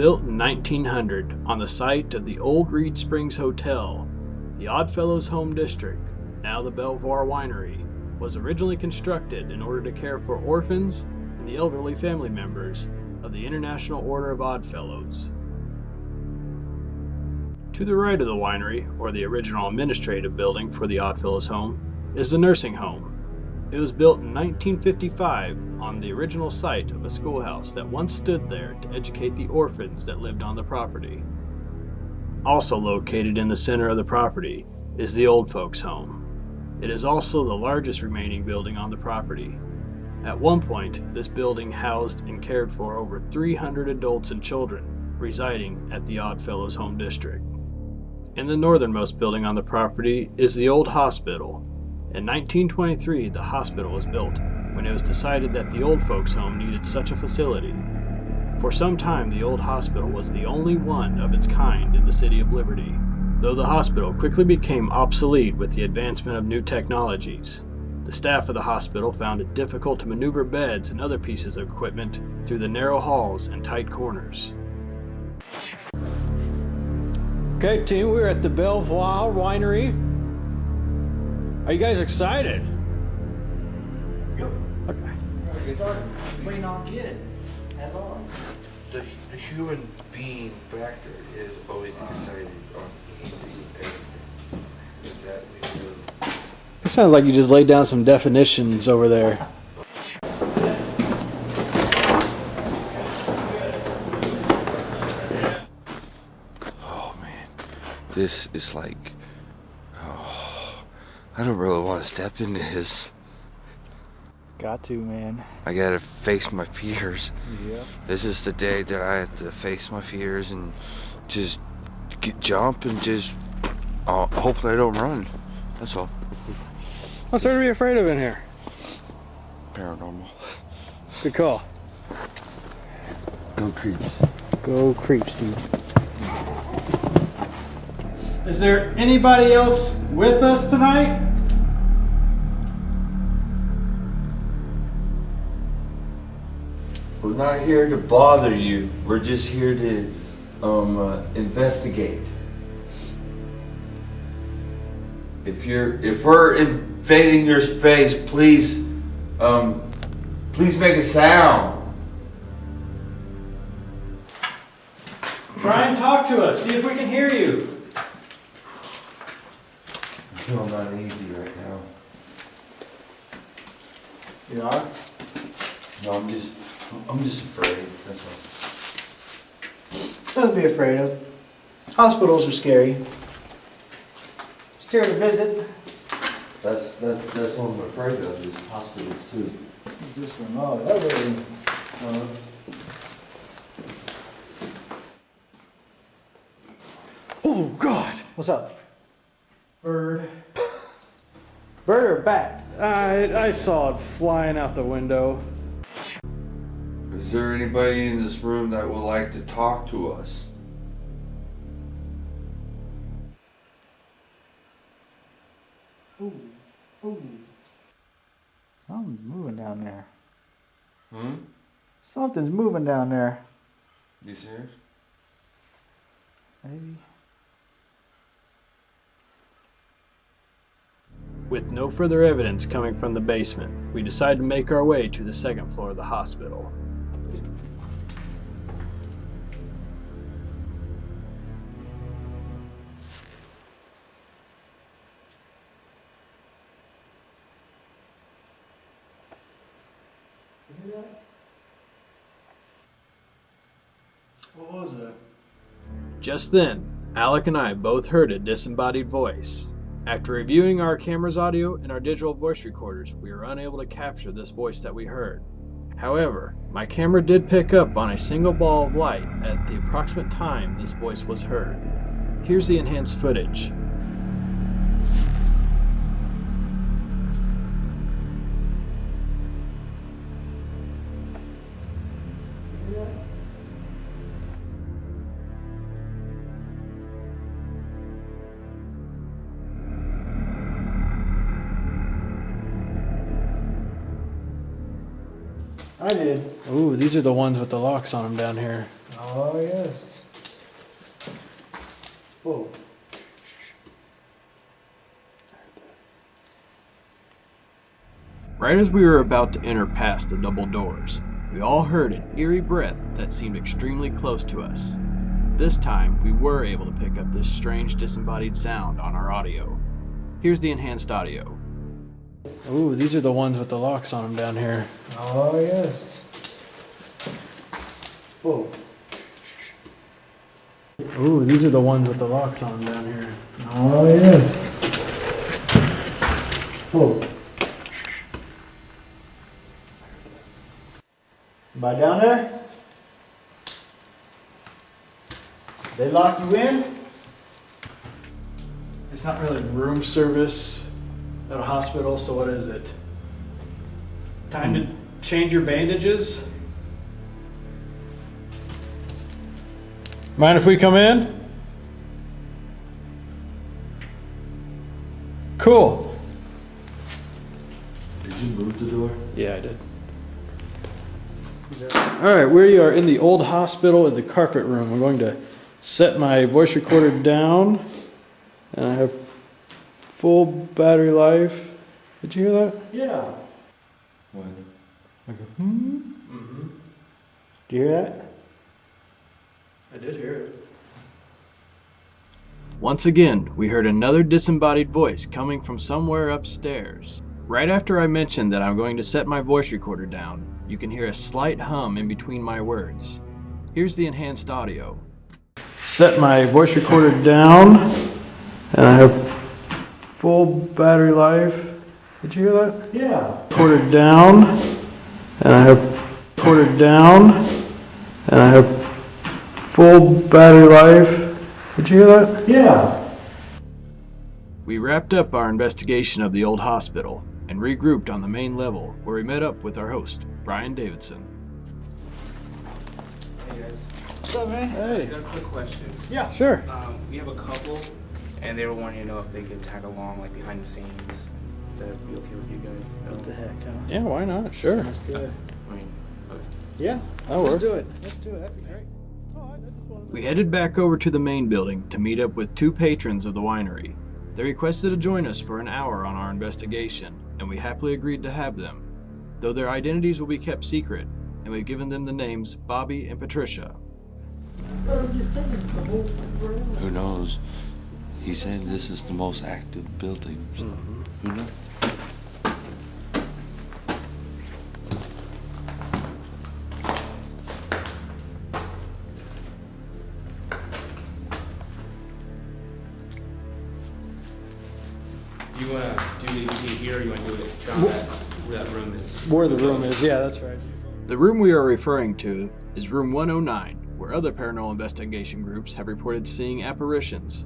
Built in 1900 on the site of the old Reed Springs Hotel, the Oddfellows Home District, now the Belvoir Winery, was originally constructed in order to care for orphans and the elderly family members of the International Order of Oddfellows. To the right of the winery, or the original administrative building for the Oddfellows home, is the nursing home. It was built in 1955 on the original site of a schoolhouse that once stood there to educate the orphans that lived on the property. Also located in the center of the property is the old folks home. It is also the largest remaining building on the property. At one point, this building housed and cared for over 300 adults and children residing at the Oddfellows Home District. In the northernmost building on the property is the old hospital. In 1923, the hospital was built when it was decided that the old folks home needed such a facility. For some time, the old hospital was the only one of its kind in the city of Liberty, though the hospital quickly became obsolete with the advancement of new technologies. The staff of the hospital found it difficult to maneuver beds and other pieces of equipment through the narrow halls and tight corners. Okay, team, we're at the Belvoir Winery. Are you guys excited? Yep. Okay. Ready to start. Just waiting on kid, as always. The human being factor is always excited on anything. Is that we do? It sounds like you just laid down some definitions over there. Oh man, this is like. I don't really want to step into this. Got to, man. I gotta face my fears. Yeah. This is the day that I have to face my fears and just jump and just hopefully I don't run. That's all. What's there to be afraid of in here? Paranormal. Good call. Go creeps. Go creeps, dude. Is there anybody else with us tonight? We're not here to bother you. We're just here to investigate. If we're invading your space, please make a sound. Try and talk to us. See if we can hear you. I'm feeling uneasy right now. You are? No, I'm just afraid. That's all. Nothing to be afraid of. Hospitals are scary. Just here to visit. That's what I'm afraid of is hospitals too. This one, oh, that really. Oh God! What's up? Bird. Bird or bat? I saw it flying out the window. Is there anybody in this room that would like to talk to us? Ooh, ooh. Something's moving down there. Something's moving down there. You serious? Maybe. With no further evidence coming from the basement, we decide to make our way to the second floor of the hospital. What was it? Just then, Alec and I both heard a disembodied voice. After reviewing our camera's audio and our digital voice recorders, we were unable to capture this voice that we heard. However, my camera did pick up on a single ball of light at the approximate time this voice was heard. Here's the enhanced footage. I did. Ooh, these are the ones with the locks on them down here. Oh, yes. Whoa. Right as we were about to enter past the double doors, we all heard an eerie breath that seemed extremely close to us. This time, we were able to pick up this strange disembodied sound on our audio. Here's the enhanced audio. Ooh, these are the ones with the locks on them down here. Oh, yes. Whoa. Ooh, these are the ones with the locks on them down here. Oh, yes. Whoa. Anybody down there? They lock you in? It's not really room service at a hospital, so what is it? Time to change your bandages? Mind if we come in? Cool. Did you move the door? Yeah, I did. All right, we are in the old hospital in the carpet room. I'm going to set my voice recorder down, and I have full battery life. Did you hear that? Yeah. What? Mm-hmm. Do you hear that? I did hear it. Once again, we heard another disembodied voice coming from somewhere upstairs. Right after I mentioned that I'm going to set my voice recorder down, you can hear a slight hum in between my words. Here's the enhanced audio. Set my voice recorder down, and I have full battery life. Did you hear that? Yeah. Recorded down, and I have recorded down, and I have full battery life. Did you hear that? Yeah. We wrapped up our investigation of the old hospital and regrouped on the main level where we met up with our host, Brian Davidson. Hey guys, What's up, man? I Hey. got a quick question. Yeah. Sure. We have a couple, and they were wanting to know if they could tag along, like behind the scenes. If that'd be okay with you guys? What the heck, huh? Yeah, why not? Sure. Sounds good. I mean, okay. Yeah. That'll Let's work. do it. Let's do it. That'd be great. We headed back over to the main building to meet up with two patrons of the winery. They requested to join us for an hour on our investigation, and we happily agreed to have them, though their identities will be kept secret, and we've given them the names Bobby and Patricia. Who knows? He said this is the most active building. So who knows? You want to do the EVP here, or you want to do it down where that room is? Where the room is, yeah, that's right. The room we are referring to is room 109, where other paranormal investigation groups have reported seeing apparitions.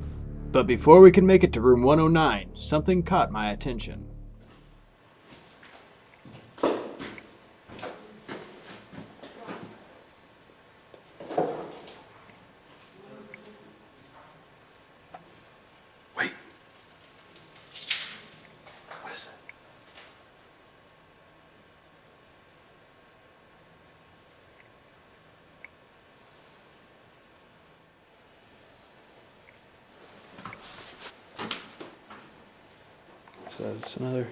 But before we could make it to room 109, something caught my attention. Wait. What is it? So it's another.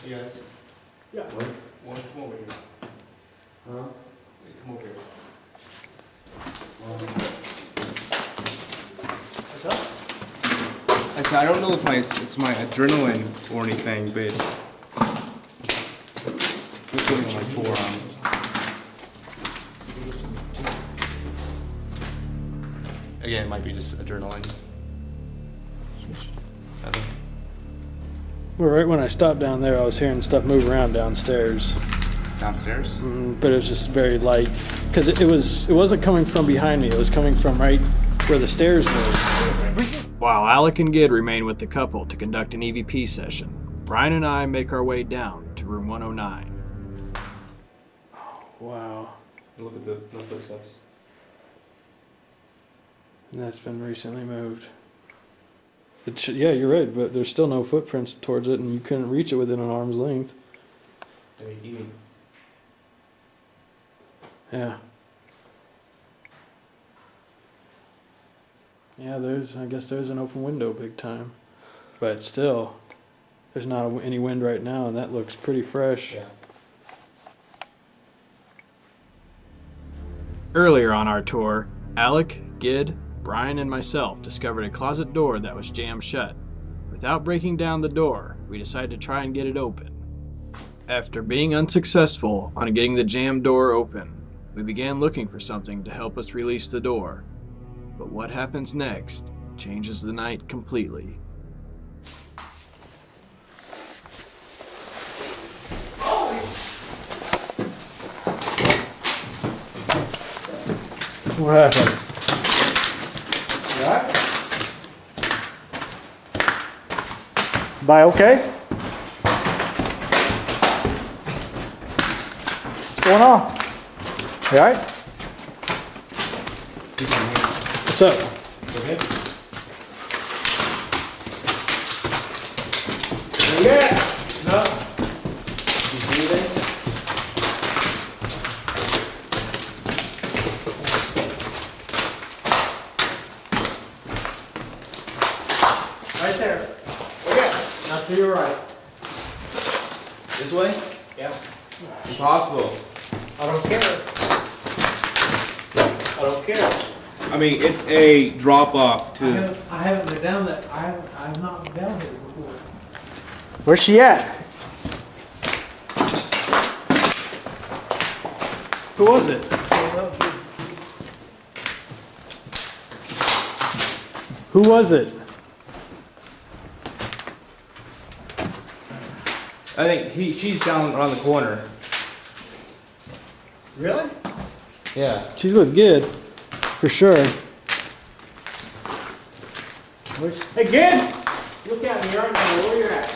Hey guys. Yeah. Come over here. Huh? Wait, come over here. What's up? I said I don't know if it's my adrenaline or anything, but it's something on my forearm. Again, it might be just adrenaline. Nothing. Well, right when I stopped down there, I was hearing stuff move around downstairs. Downstairs? But it was just very light, because it wasn't coming from behind me. It was coming from right where the stairs were. While Alec and Gid remain with the couple to conduct an EVP session, Brian and I make our way down to room 109. Wow, Look at the footsteps. and that's been recently moved. Yeah, you're right, but there's still no footprints towards it, and you couldn't reach it within an arm's length. I mean, even Yeah. Yeah, I guess there's an open window big time. But still, there's not any wind right now, and that looks pretty fresh. Yeah. Earlier on our tour, Alec, Gid, Brian, and myself discovered a closet door that was jammed shut. Without breaking down the door, we decided to try and get it open. After being unsuccessful on getting the jammed door open, we began looking for something to help us release the door. But what happens next changes the night completely. What happened? Alright? Bye, okay? What's going on? You alright? What's up? Okay. Yeah. No. You see anything? Right there. Okay. Now to your right. This way? Yeah. Impossible. I don't care. I don't care. I mean, it's a drop off to. I haven't been down that. I've not been down here before. Where's she at? Who was it? Who was it? I think she's down around the corner. Really? Yeah. She's with Gid, for sure. Hey, kid! Look at me right now, where you're at.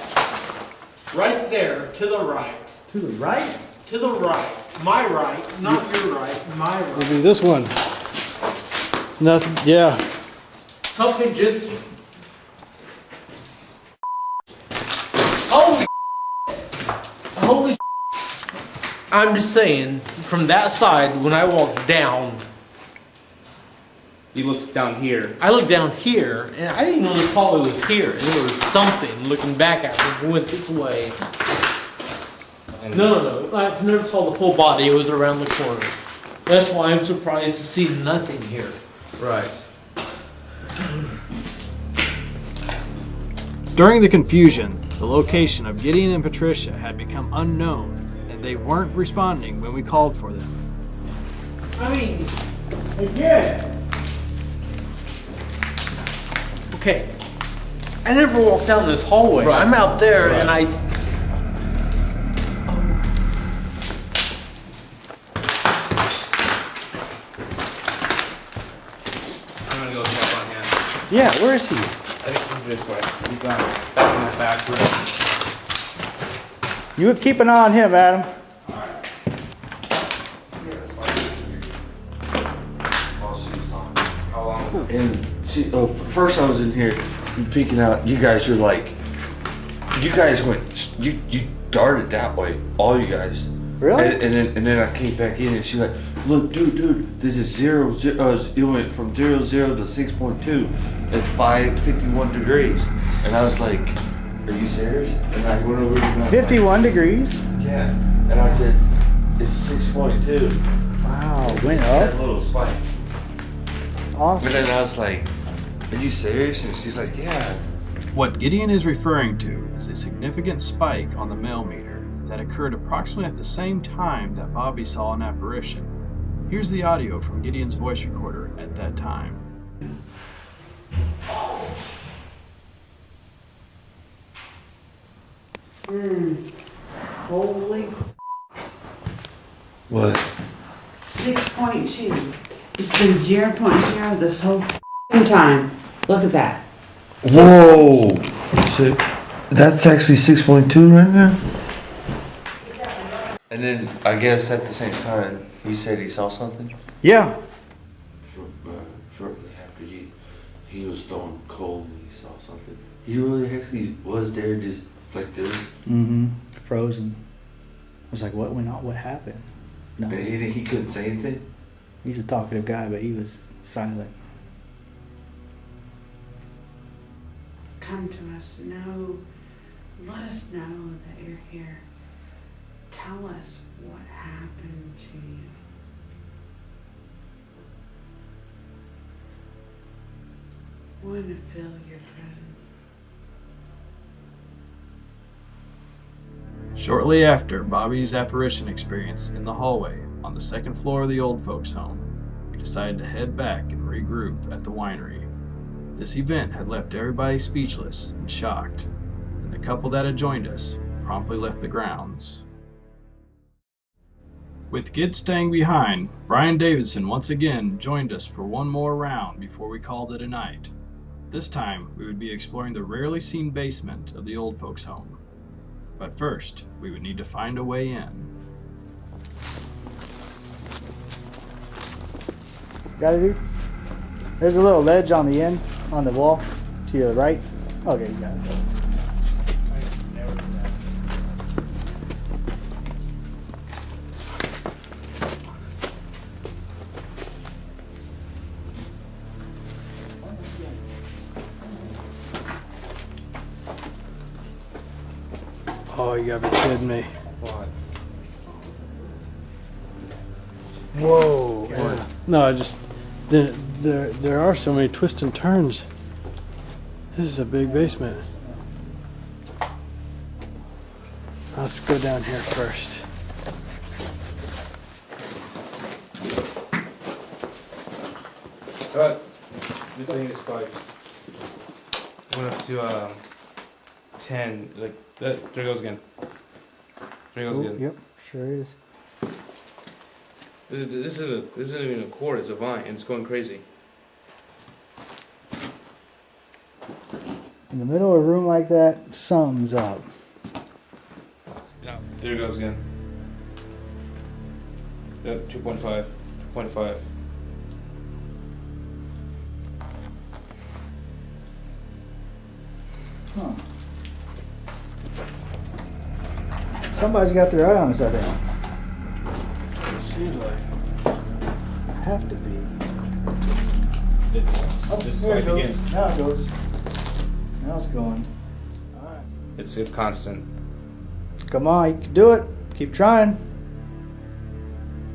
Right there, to the right. To the right? To the right. My right, not your right, my right. Maybe this one. Nothing, yeah. Something just... Holy Holy I'm just saying, from that side, when I walked down, You looked down here. I looked down here, and I didn't even recall it was here. And there was something looking back at me, went this way. No. I never saw the full body. It was around the corner. That's why I'm surprised to see nothing here. Right. During the confusion, the location of Gideon and Patricia had become unknown, and they weren't responding when we called for them. I mean, again. Okay. I never walked down this hallway. Right. I'm out there Right. and I... I'm gonna go check on him. Yeah, where is he? I think he's this way. He's back in that back room. You would keep an eye on him, Adam. And see, first I was in here peeking out. You guys were like, you guys went, you darted that way, all you guys. Really? And then I came back in and she's like, look, dude, this is zero. It went from 0 to 6.2 at 51 degrees. And I was like, are you serious? And I went over to my 51 degrees? yeah. And I said, it's 6.2. Wow, went That up. little spike. That's awesome. But then I was like, are you serious? And she's like, yeah. What Gideon is referring to is a significant spike on the millimeter that occurred approximately at the same time that Bobby saw an apparition. Here's the audio from Gideon's voice recorder at that time. Holy What? 6.2. It's been 0.0 this whole time. Look at that. Whoa! So that's actually 6.2 right now? And then I guess at the same time, he said he saw something? Yeah. Shortly after he was stone cold and he saw something. He really actually was there just like this. Mm-hmm. Frozen. I was like, what went on? What happened? No, He couldn't say anything? he's a talkative guy, but he was silent. Come to us. Let us know that you're here. Tell us what happened to you. Want to feel your presence. Shortly after Bobby's apparition experience in the hallway on the second floor of the old folks' home, we decided to head back and regroup at the winery. This event had left everybody speechless and shocked, and the couple that had joined us promptly left the grounds. With Gid staying behind, Brian Davidson once again joined us for one more round before we called it a night. This time, we would be exploring the rarely seen basement of the old folks' home. But first, we would need to find a way in. Got it, dude? There's a little ledge on the end, on the wall, to your right. Okay, you got it. Oh, you gotta be kidding me. What? Whoa. Yeah. No, I just there are so many twists and turns. This is a big basement. Let's go down here first. Cut. This thing is spiked. Went up to 10. Like that. There it goes again. There it goes again. Yep, sure is. This isn't even a cord. It's a vine, and it's going crazy. In the middle of a room like that, something's up. Yeah. There it goes again. Yep. 2.5. 2.5. Huh. Somebody's got their eye on us, I think. It seems like. Have to be. It's Oh, just there it spiked again. goes. Now it goes. Now it's going. Alright. It's constant. Come on, you can do it. Keep trying.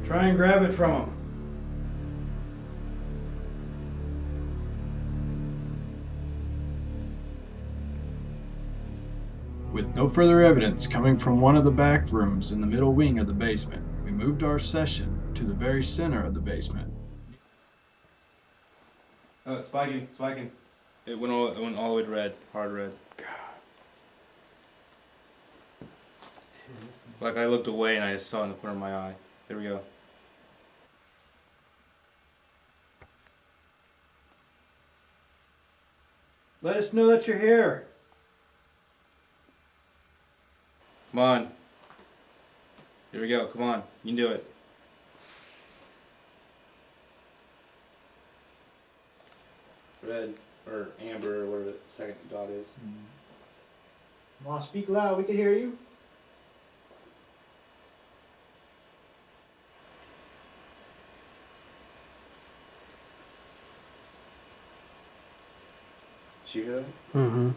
Try and grab it from him. With no further evidence coming from one of the back rooms in the middle wing of the basement, we moved our session to the very center of the basement. Oh, it's spiking. Spiking. It went all the way to red. Hard red. Like I looked away and I just saw it in the corner of my eye. There we go. Let us know that you're here. Come on. Here we go. Come on. You can do it. Red or amber or whatever the second dot is. Come on, speak loud. We can hear you. Did you hear that? Mm-hmm.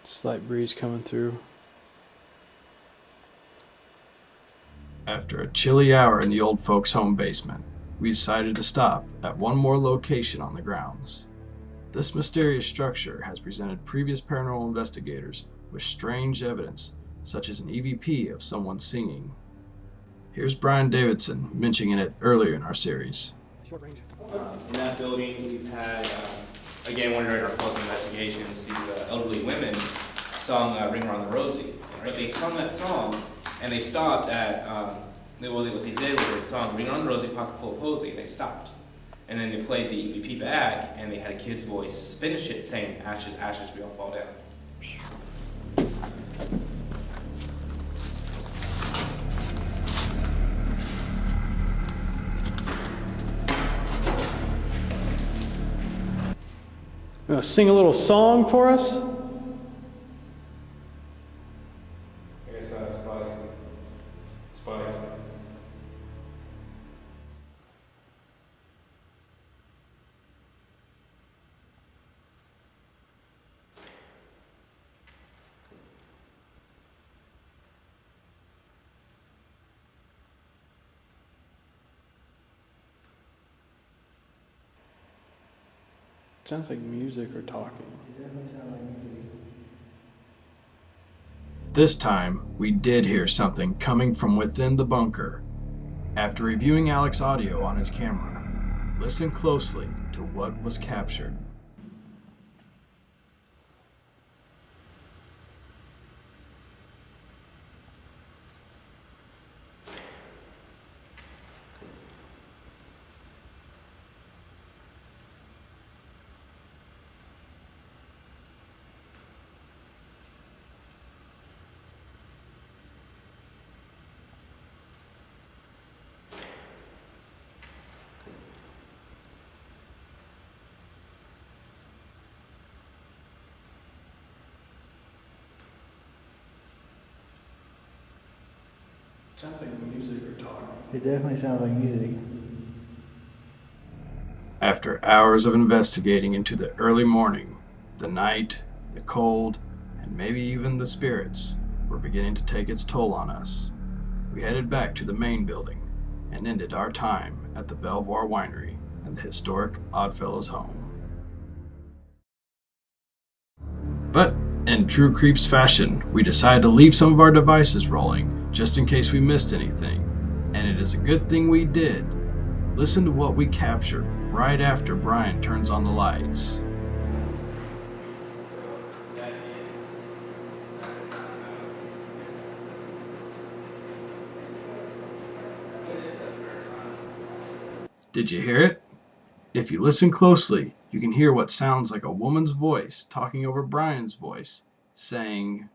Slight breeze coming through. After a chilly hour in the old folks' home basement, we decided to stop at one more location on the grounds. This mysterious structure has presented previous paranormal investigators with strange evidence, such as an EVP of someone singing. Here's Brian Davidson mentioning it earlier in our series. In that building, we've had, again, one of our public investigations, these elderly women sung Ring Around the Rosie. But they sung that song, and they stopped at, what they did was they sung Ring Around the Rosie, Pocket Full of Posy, and they stopped. And then they played the EVP back, and they had a kid's voice finish it saying, "Ashes, ashes, we all fall down." You want to sing a little song for us? Sounds like music or talking. This time, we did hear something coming from within the bunker. After reviewing Alex's audio on his camera, listen closely to what was captured. Sounds like music or talking. It definitely sounds like music. After hours of investigating into the early morning, the night, the cold, and maybe even the spirits were beginning to take its toll on us. We headed back to the main building and ended our time at the Belvoir Winery and the historic Oddfellows home. But in true CREEPZ fashion, we decided to leave some of our devices rolling just in case we missed anything, and it is a good thing we did. Listen to what we captured right after Brian turns on the lights. Did you hear it? If you listen closely, you can hear what sounds like a woman's voice talking over Brian's voice, saying,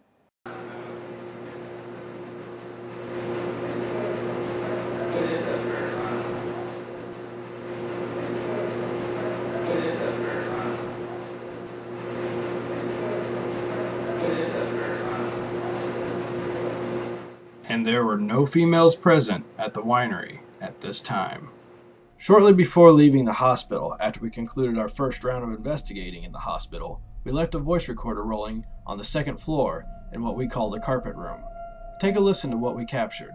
and there were no females present at the winery at this time. Shortly before leaving the hospital, after we concluded our first round of investigating in the hospital, we left a voice recorder rolling on the second floor in what we call the carpet room. Take a listen to what we captured.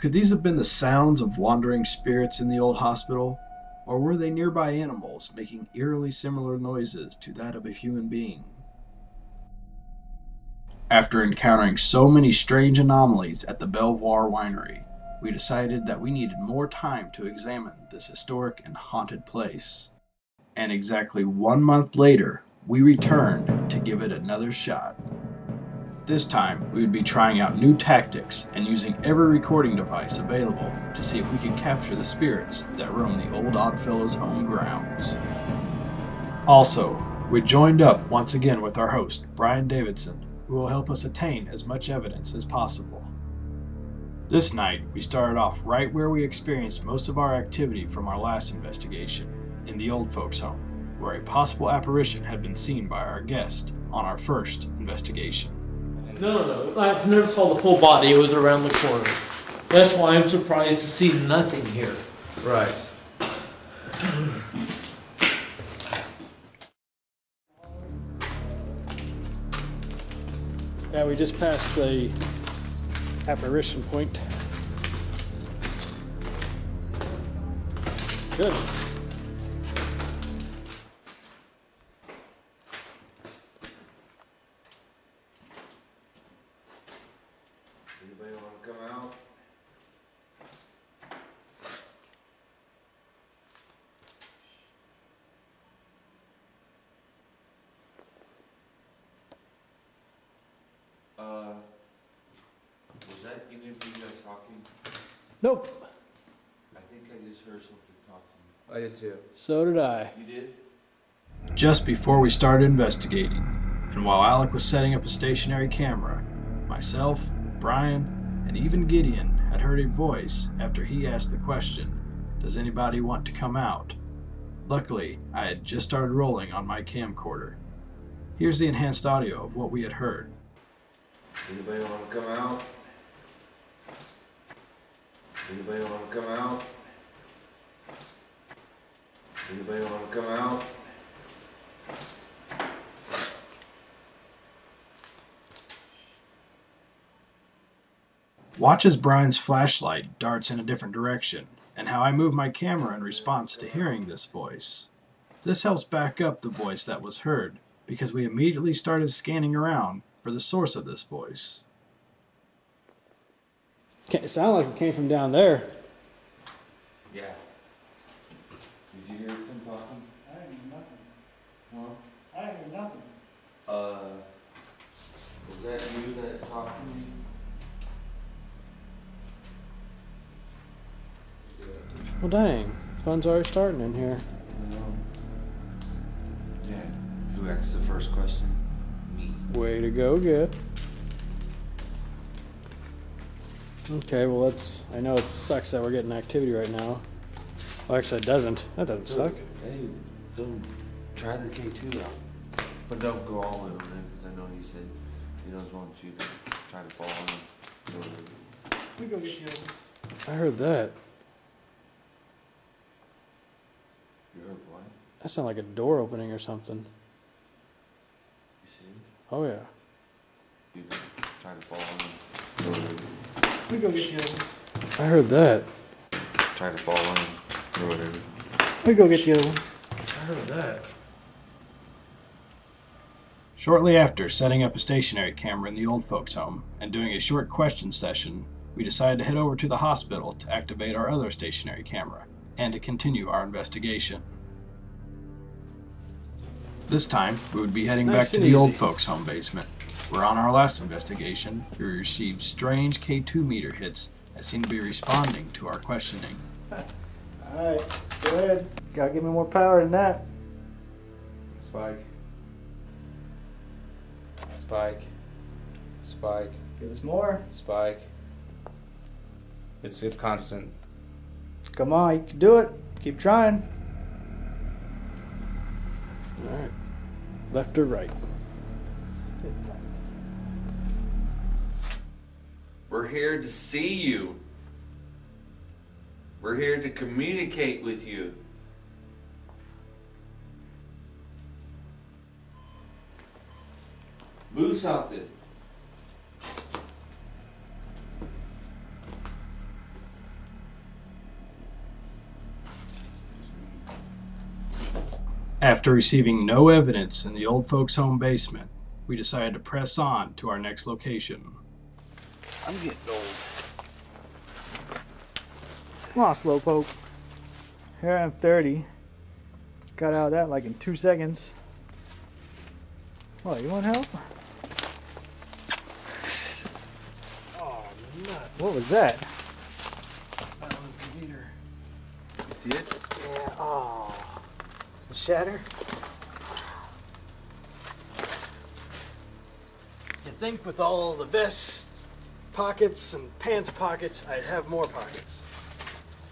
Could these have been the sounds of wandering spirits in the old hospital? Or were they nearby animals making eerily similar noises to that of a human being? After encountering so many strange anomalies at the Belvoir Winery, we decided that we needed more time to examine this historic and haunted place. And exactly 1 month later, we returned to give it another shot. This time, we would be trying out new tactics and using every recording device available to see if we could capture the spirits that roam the old Oddfellows home grounds. Also, we joined up once again with our host, Brian Davidson, who will help us attain as much evidence as possible. This night, we started off right where we experienced most of our activity from our last investigation, in the old folks' home, where a possible apparition had been seen by our guest on our first investigation. No. I never saw the full body. It was around the corner. That's why I'm surprised to see nothing here. Right. Yeah, we just passed the apparition point. Good. Anybody want to come out? Was that either of you guys talking? Nope. I I did too. So did I. You did? Just before we started investigating, and while Alec was setting up a stationary camera, myself, Brian, and even Gideon had heard a voice after he asked the question, "Does anybody want to come out?" Luckily, I had just started rolling on my camcorder. Here's the enhanced audio of what we had heard. Anybody want to come out? Anybody want to come out? Anybody want to come out? Watch as Brian's flashlight darts in a different direction, and how I move my camera in response to hearing this voice. This helps back up the voice that was heard, because we immediately started scanning around for the source of this voice. It sounded like it came from down there. Yeah. Did you hear them talking? I didn't hear nothing. Huh? I didn't hear nothing. Was that you that talked to me? Well, dang. Fun's already starting in here. Yeah. Who asked the first question? Me. Way to go, good. Okay, well, I know it sucks that we're getting activity right now. Well, actually, it doesn't. That doesn't suck. Hey, don't try the K2 out. But don't go all in on it, because I know he said he doesn't want you to try to fall on him. We go get you. I heard that. You heard what? That sounded like a door opening or something. You see? Oh, yeah. You try to fall on him. We go get you. I heard that. Try to fall on him. Or whatever. We go get you. I heard that. Shortly after setting up a stationary camera in the old folks' home and doing a short question session, we decided to head over to the hospital to activate our other stationary camera and to continue our investigation. This time, we would be heading back to the old folks' home basement, where on our last investigation, we received strange K2 meter hits that seemed to be responding to our questioning. Alright, go ahead. Gotta give me more power than that. Spike. Spike. Spike. Give us more. Spike. It's constant. Come on, you can do it. Keep trying. All right. Left or right? We're here to see you. We're here to communicate with you. Move something. After receiving no evidence in the old folks' home basement, we decided to press on to our next location. I'm getting old. Come on, Slowpoke. Here I'm 30. Got out of that like in 2 seconds. What, you want help? Oh, nuts. What was that? That was the meter. You see it? Yeah, oh. Shatter? You'd think with all the vest pockets and pants pockets, I'd have more pockets.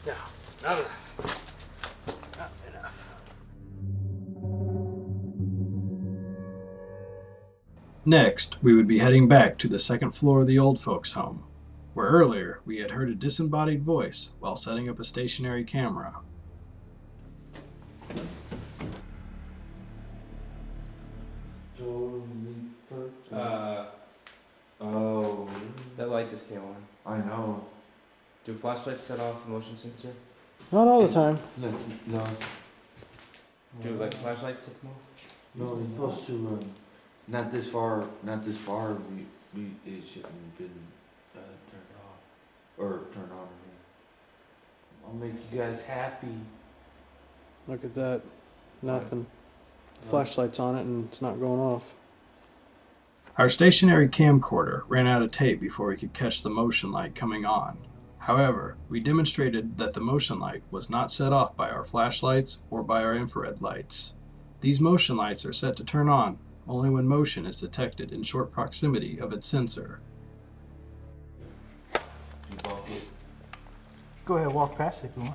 No, not enough. Not enough. Next, we would be heading back to the second floor of the old folks' home, where earlier we had heard a disembodied voice while setting up a stationary camera. Oh, That light just came on. I know. Do flashlights set off the motion sensor? Not all the time. No. Do like flashlights set them off? No, you're supposed to, not this far, it shouldn't have been, turned off. Or turned on. I'll make you guys happy. Look at that. Nothing. Flashlight's on it and it's not going off. Our stationary camcorder ran out of tape before we could catch the motion light coming on. However, we demonstrated that the motion light was not set off by our flashlights or by our infrared lights. These motion lights are set to turn on only when motion is detected in short proximity of its sensor. Go ahead, walk past it if you want.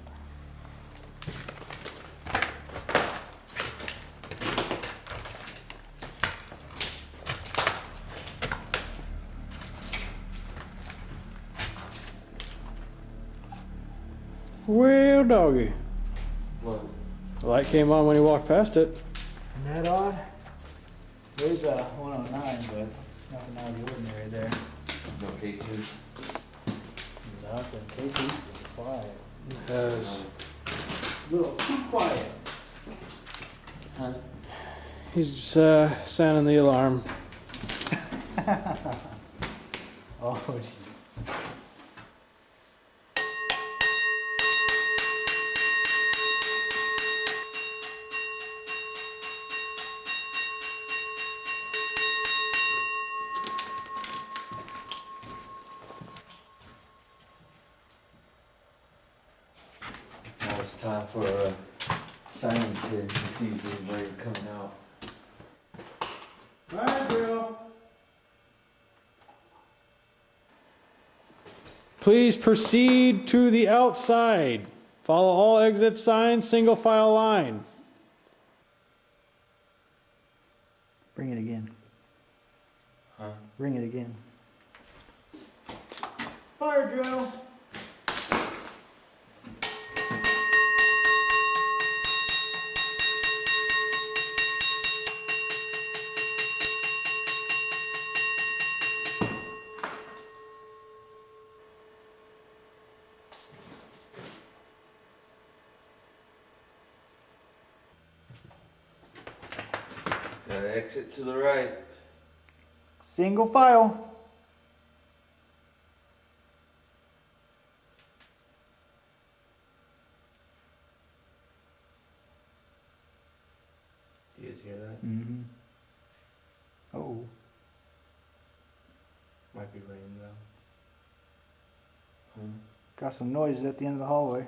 Well, doggy. What? The light came on when he walked past it. Isn't that odd? There's a 109, but nothing out of the ordinary there. No K2. Nothing. KT's quiet. It has. A little too quiet. Huh? He's sounding the alarm. Oh, gee. Now it's time for silence here to see if there's rain coming out. Alright, Bill. Please proceed to the outside. Follow all exit signs, single file line. Bring it again. Huh? Bring it again. Fire drill. Gotta exit to the right. Single file. Do you guys hear that? Mm-hmm. Oh. Might be rain though. Got some noises at the end of the hallway.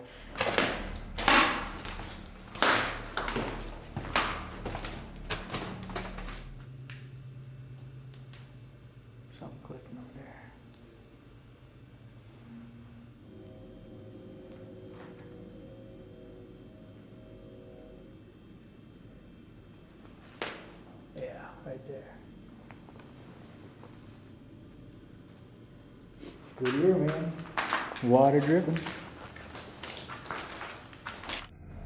Something clicking over there. Yeah, right there. Good ear, man. Water dripping.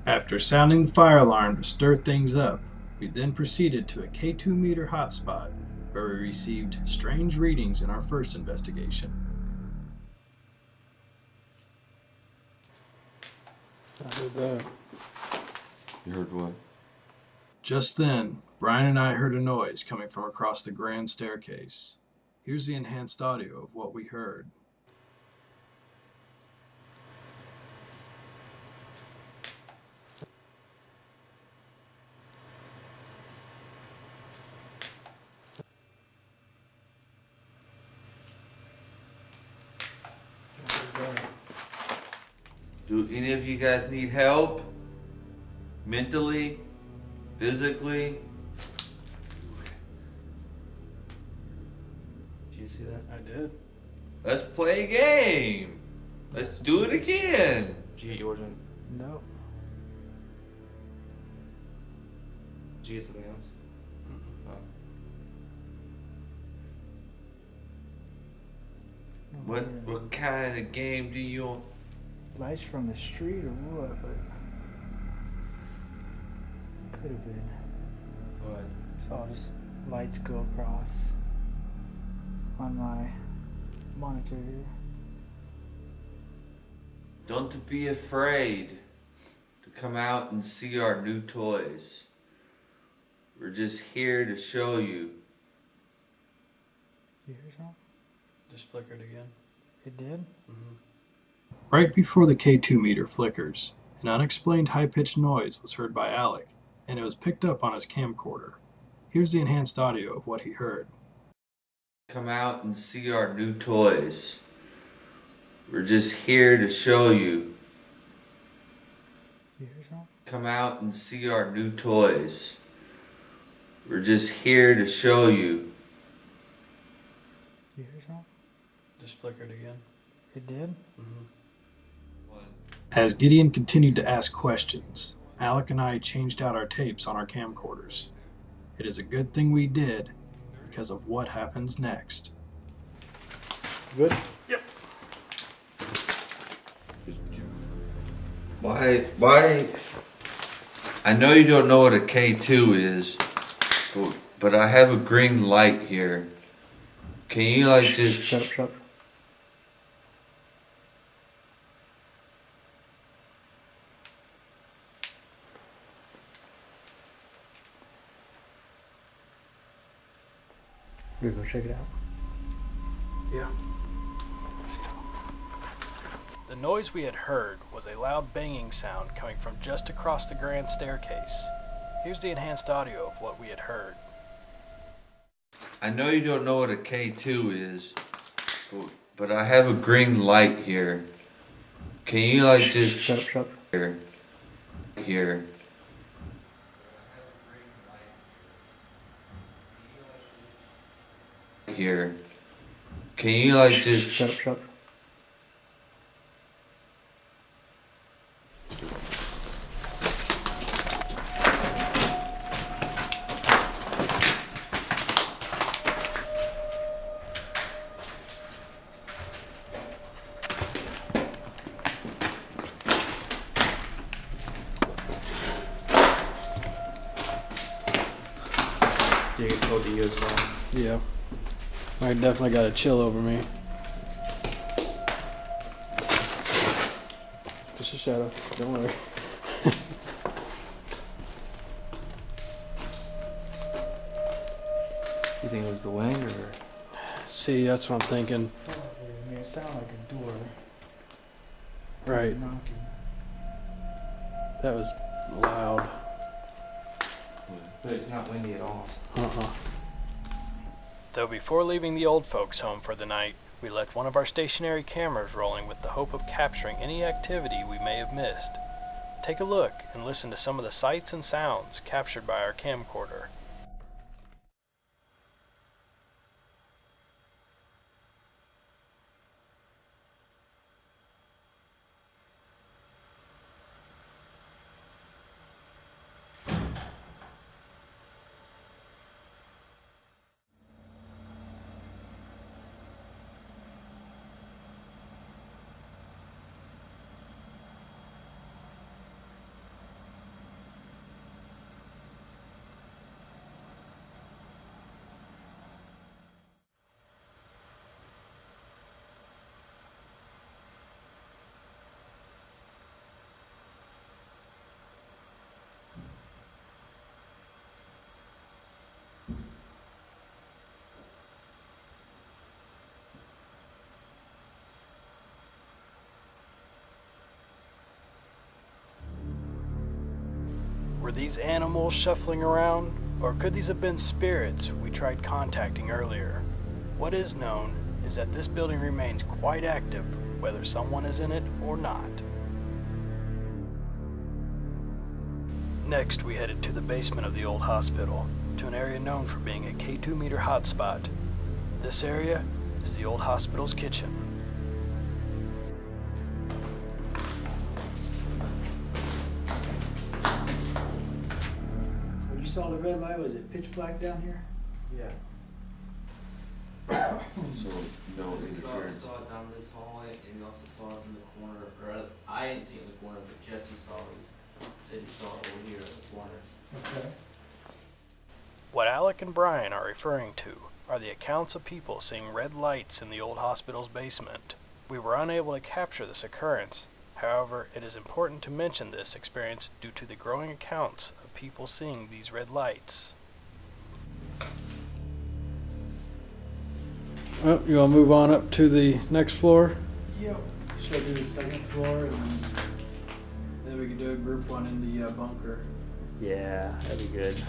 After sounding the fire alarm to stir things up, we then proceeded to a K2 meter hotspot where we received strange readings in our first investigation. I heard that. You heard what? Just then, Brian and I heard a noise coming from across the grand staircase. Here's the enhanced audio of what we heard. Do any of you guys need help? Mentally? Physically? Did you see that? I did. Let's play a game. Let's do it again. Did you get yours in? No. Did you get something else? Oh. What kind of game do you want? Lights from the street or what? But could have been. What? Saw just lights go across on my monitor here. Don't be afraid to come out and see our new toys. We're just here to show you. You hear something? Just flickered again. It did? Right before the K2 meter flickers, an unexplained high-pitched noise was heard by Alec, and it was picked up on his camcorder. Here's the enhanced audio of what he heard. Come out and see our new toys. We're just here to show you. You hear something? Come out and see our new toys. We're just here to show you. You hear something? Just flickered again. It did? As Gideon continued to ask questions, Alec and I changed out our tapes on our camcorders. It is a good thing we did because of what happens next. Good? Why? I know you don't know what a K2 is, but I have a green light here. Can you like just... Shut up. We're gonna check it out. Yeah. The noise we had heard was a loud banging sound coming from just across the grand staircase. Here's the enhanced audio of what we had heard. I know you don't know what a K2 is, but I have a green light here. Can you like just... Shut up. Here. Here. Can you like just... Shut up. Do you get told you as well? Yeah. I definitely got a chill over me. Just a shadow. Don't worry. You think it was the wind or? See, that's what I'm thinking. I mean, it sounded like a door. Right. Knocking. That was loud. But it's not windy at all. Though before leaving the old folks' home for the night, we left one of our stationary cameras rolling with the hope of capturing any activity we may have missed. Take a look and listen to some of the sights and sounds captured by our camcorder. Were these animals shuffling around, or could these have been spirits we tried contacting earlier? What is known is that this building remains quite active, whether someone is in it or not. Next, we headed to the basement of the old hospital, to an area known for being a K2 meter hotspot. This area is the old hospital's kitchen. When you saw the red light, was it pitch black down here? Yeah. So, no We interference. saw it down this hallway, and we also saw it in the corner, or I didn't see it in the corner, but Jesse saw it. Said he saw it over here in the corner. Okay. What Alec and Brian are referring to are the accounts of people seeing red lights in the old hospital's basement. We were unable to capture this occurrence. However, it is important to mention this experience due to the growing accounts of people seeing these red lights. Oh, you want to move on up to the next floor? Yep. Should I do the second floor and Then we can do a group one in the bunker. yeah, that'd be good.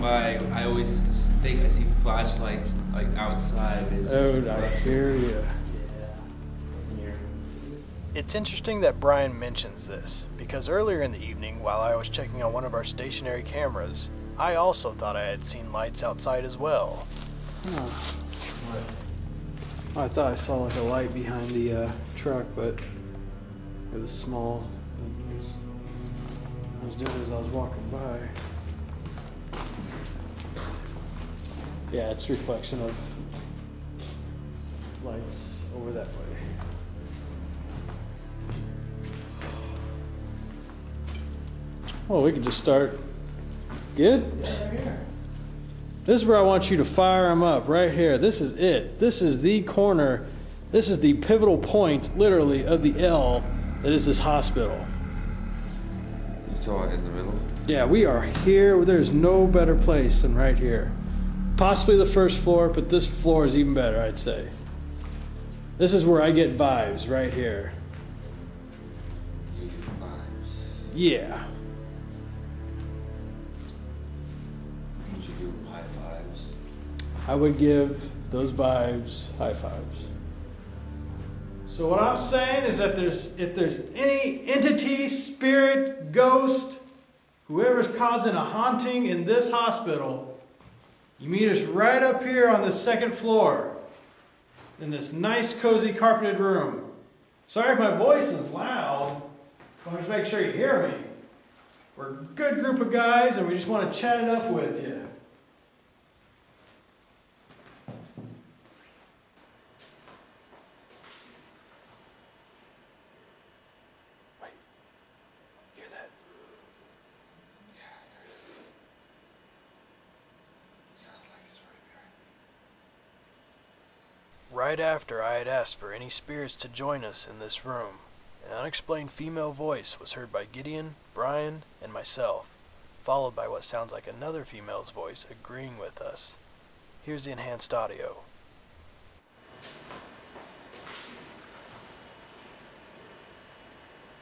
by, I always think I see flashlights like outside. It's just Dude, I hear you. It's interesting that Brian mentions this, because earlier in the evening, while I was checking on one of our stationary cameras, I also thought I had seen lights outside as well. Huh. I thought I saw like a light behind the truck, but it was small. I was doing it as I was walking by. Yeah, it's a reflection of lights over that way. Well, we can just start. Good? Yeah, right here. This is where I want you to fire them up, right here. This is it. This is the corner. This is the pivotal point, literally, of the L that is this hospital. You saw it in the middle? Yeah, we are here. There's no better place than right here. Possibly the first floor, but this floor is even better, I'd say. This is where I get vibes, right here. You get vibes. Yeah. Would you give them high fives? I would give those vibes high fives. So what I'm saying is that if there's any entity, spirit, ghost, whoever's causing a haunting in this hospital, you meet us right up here on the second floor in this nice, cozy, carpeted room. Sorry if my voice is loud, but just make sure you hear me. We're a good group of guys, and we just want to chat it up with you. Right after I had asked for any spirits to join us in this room, an unexplained female voice was heard by Gideon, Brian, and myself, followed by what sounds like another female's voice agreeing with us. Here's the enhanced audio.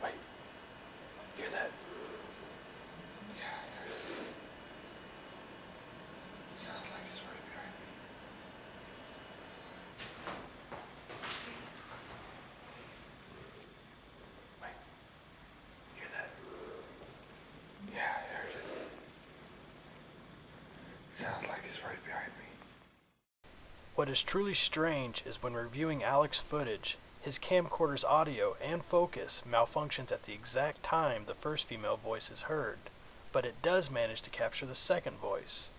Wait, hear that? Sounds like it's right behind me. Hear that? Yeah, I heard it. Sounds like it's right behind me. What is truly strange is when reviewing Alex's footage, his camcorder's audio and focus malfunctions at the exact time the first female voice is heard, but it does manage to capture the second voice.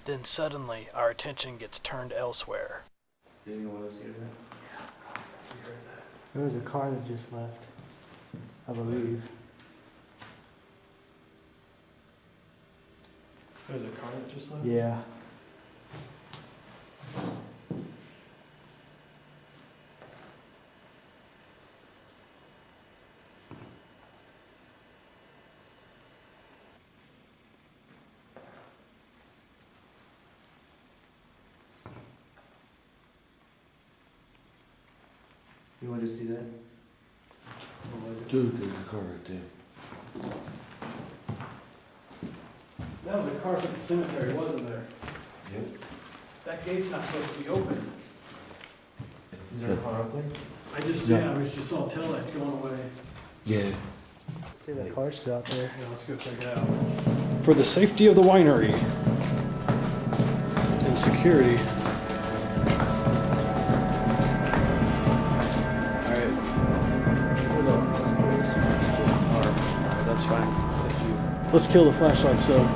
Then suddenly our attention gets turned elsewhere. Did anyone else hear that? There was a car that just left, I believe. There's a car that just left? Yeah. You want to see that? Dude, there's a car right there. That was a car from the cemetery, wasn't there? Yep. That gate's not supposed to be open. Is there a car up there? I was just saw taillights going away. Yeah. See that car's still out there. Yeah, let's go check it out. For the safety of the winery and security. Alright. Hold on. Alright, that's fine. Thank you. Let's kill the flashlights though.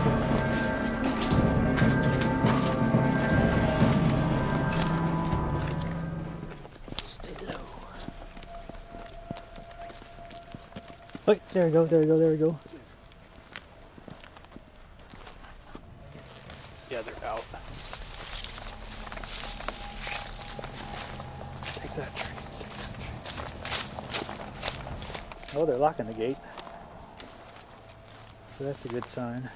Wait, there we go, there we go, there we go. Yeah, they're out. Take that tree. Oh, they're locking the gate. So that's a good sign.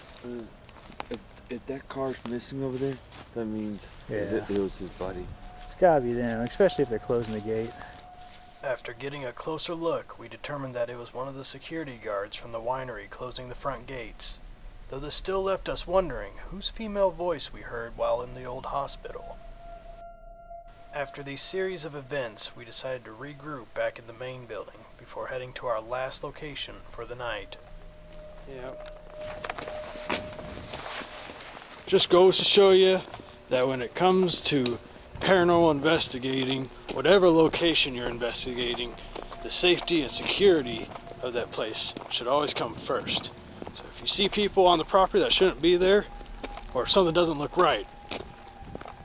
If that car's missing over there, that means Yeah. it was his buddy. Gotta be them, especially if they're closing the gate. After getting a closer look, we determined that it was one of the security guards from the winery closing the front gates, though this still left us wondering whose female voice we heard while in the old hospital. After these series of events, we decided to regroup back in the main building before heading to our last location for the night. Yep. Just goes to show you that when it comes to paranormal investigating, whatever location you're investigating, the safety and security of that place should always come first. So if you see people on the property that shouldn't be there, or if something doesn't look right,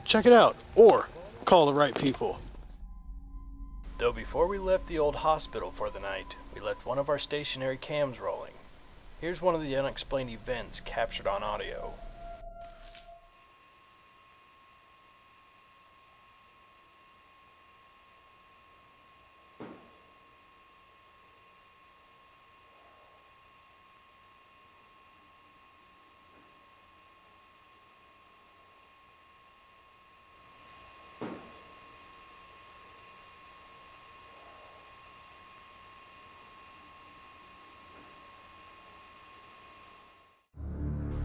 check it out, or call the right people. Though before we left the old hospital for the night, we left one of our stationary cams rolling. Here's one of the unexplained events captured on audio.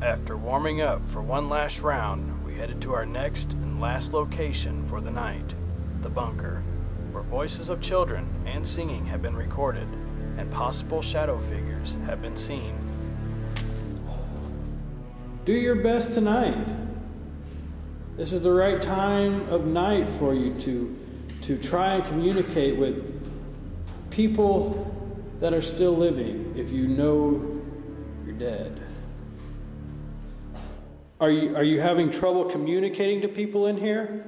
After warming up for one last round, we headed to our next and last location for the night, the bunker, where voices of children and singing have been recorded, and possible shadow figures have been seen. Do your best tonight. This is the right time of night for you to try and communicate with people that are still living if you know you're dead. Are you having trouble communicating to people in here?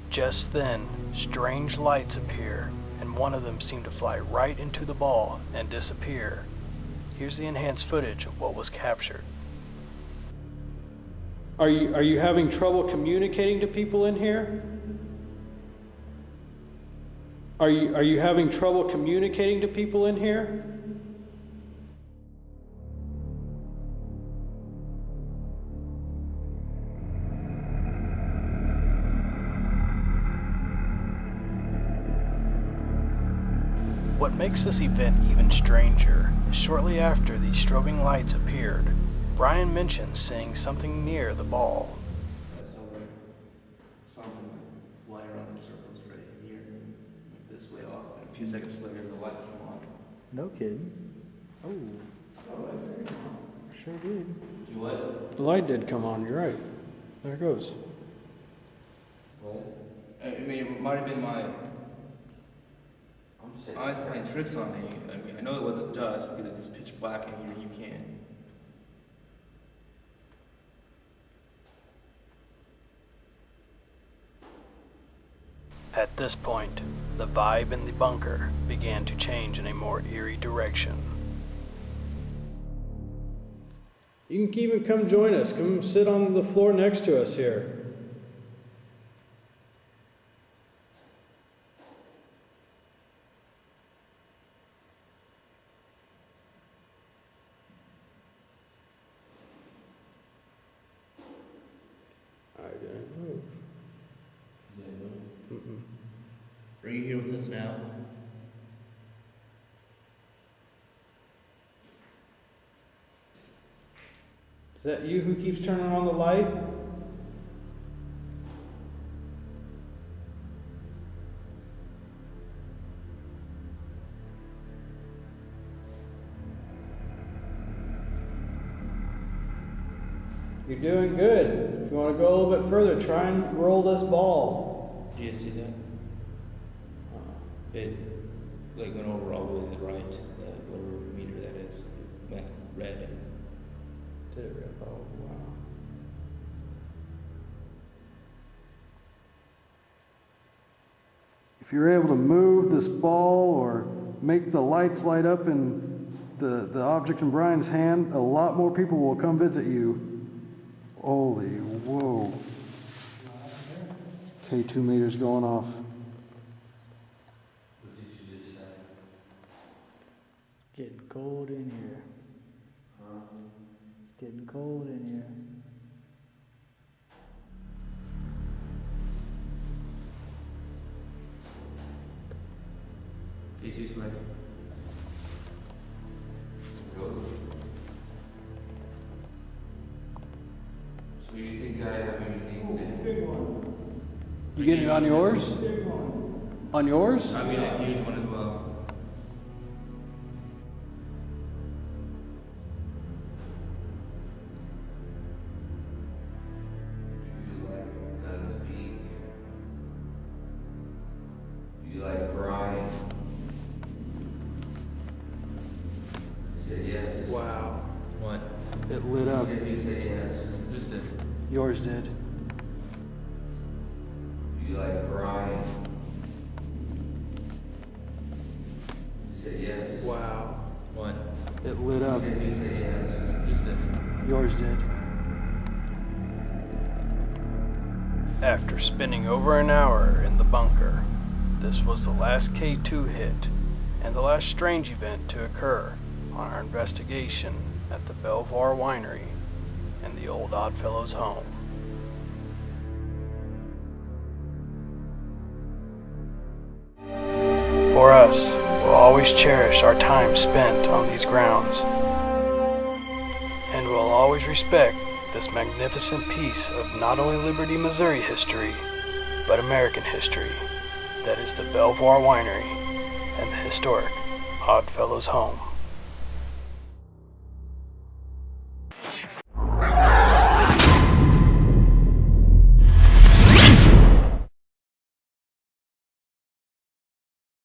Just then, strange lights appear, and one of them seemed to fly right into the ball and disappear. Here's the enhanced footage of what was captured. Are you having trouble communicating to people in here? Are you having trouble communicating to people in here? What makes this event even stranger is shortly after these strobing lights appeared, Brian mentioned seeing something near the ball. I saw like something fly around in circles right here, and this way off, and a few seconds later the light came on. No kidding. Oh, sure did. You what? The light did come on, you're right. There it goes. What? I mean, it might have been my eyes playing tricks on me. I mean, I know it wasn't dust because it's pitch black in here. You can't. At this point, the vibe in the bunker began to change in a more eerie direction. You can even come join us. Come sit on the floor next to us here. I didn't move. Are you here with us now? Is that you who keeps turning on the light? You're doing good. If you want to go a little bit further, try and roll this ball. Do you see that? It like went over all the way to the right, whatever meter that is. It went red. Did it rip? Oh, wow. If you're able to move this ball or make the lights light up in the object in Brian's hand, a lot more people will come visit you. Holy, whoa. K2 meters going off. What did you just say? Getting cold in here. Huh? It's getting cold in here. 52 split. So you think I have anything? You get it on yours? On yours? I'm getting a huge one as well. Do you like us being here? Do you like Brian? He said yes. Wow. What? It lit up. He said yes. Who's did? Yours did. Do you like Brian? He said yes. Wow. What? It lit up. He said yes. Who's did? Yours did. After spending over an hour in the bunker, this was the last K2 hit and the last strange event to occur on our investigation at the Belvoir Winery and the old Oddfellows home. For us, we'll always cherish our time spent on these grounds, and we'll always respect this magnificent piece of not only Liberty, Missouri history, but American history, that is the Belvoir Winery and the historic Oddfellows home.